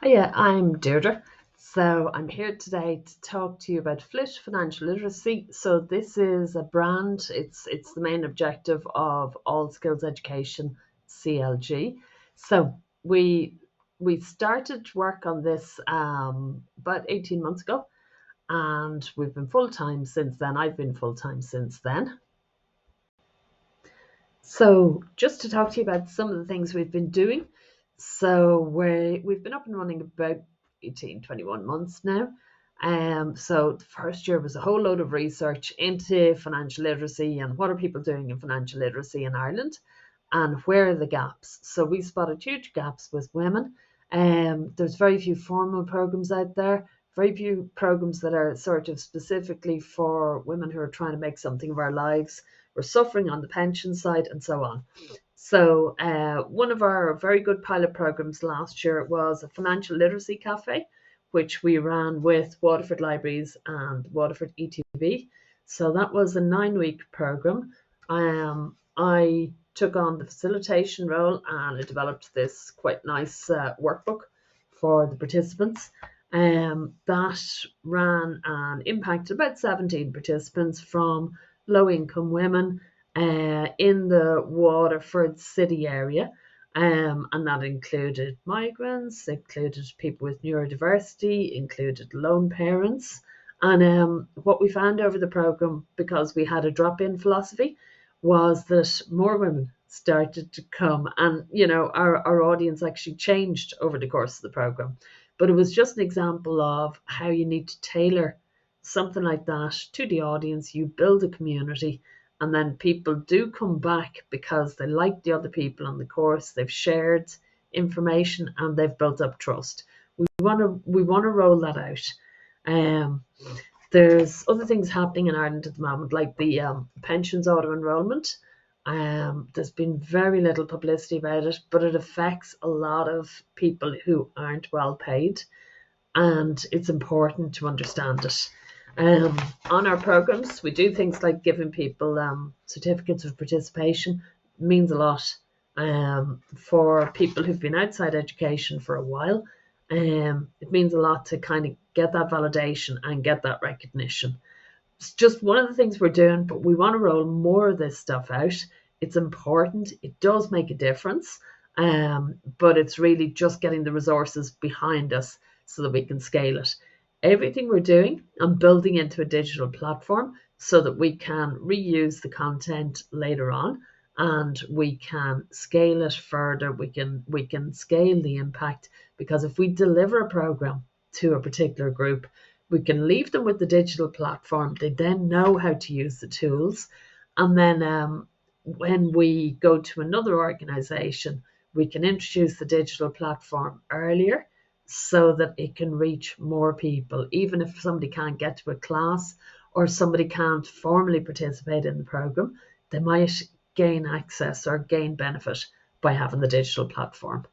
Hiya, I'm Deirdre. So I'm here today to talk to you about FLIT Financial Literacy. So this is a brand. It's the main objective of AllSkills Education CLG. So we started work on this about 18 months ago, and we've been full time since then. I've been full time since then. So just to talk to you about some of the things we've been doing. So we've been up and running about 18, 21 months now. So the first year was a whole load of research into financial literacy and what are people doing in financial literacy in Ireland and where are the gaps. So we spotted huge gaps with women. There's very few formal programs out there, very few programs that are sort of specifically for women who are trying to make something of our lives. We're suffering on the pension side and so on. So one of our very good pilot programs last year was a financial literacy cafe, which we ran with Waterford Libraries and Waterford ETB. So that was a 9-week program. I took on the facilitation role and I developed this quite nice workbook for the participants. That ran and impacted about 17 participants from low-income women in the Waterford city area. And that included migrants, included people with neurodiversity, included lone parents. And what we found over the programme, because we had a drop-in philosophy, was that more women started to come, and our audience actually changed over the course of the programme. But it was just an example of how you need to tailor something like that to the audience. You build a community, and then people do come back because they like the other people on the course, they've shared information and they've built up trust. We want to roll that out. There's other things happening in Ireland at the moment, like the pensions auto enrolment. There's been very little publicity about it, but it affects a lot of people who aren't well paid, and it's important to understand it. On our programs, we do things like giving people certificates of participation. It means a lot for people who've been outside education for a while. It means a lot to kind of get that validation and get that recognition. It's just one of the things we're doing, but we want to roll more of this stuff out. It's important. It does make a difference. But it's really just getting the resources behind us so that we can scale it. Everything we're doing, I'm building into a digital platform so that we can reuse the content later on and we can scale it further. We can scale the impact, because if we deliver a program to a particular group, we can leave them with the digital platform. They then know how to use the tools. And then when we go to another organization, we can introduce the digital platform earlier so that it can reach more people. Even if somebody can't get to a class or somebody can't formally participate in the program, they might gain access or gain benefit by having the digital platform.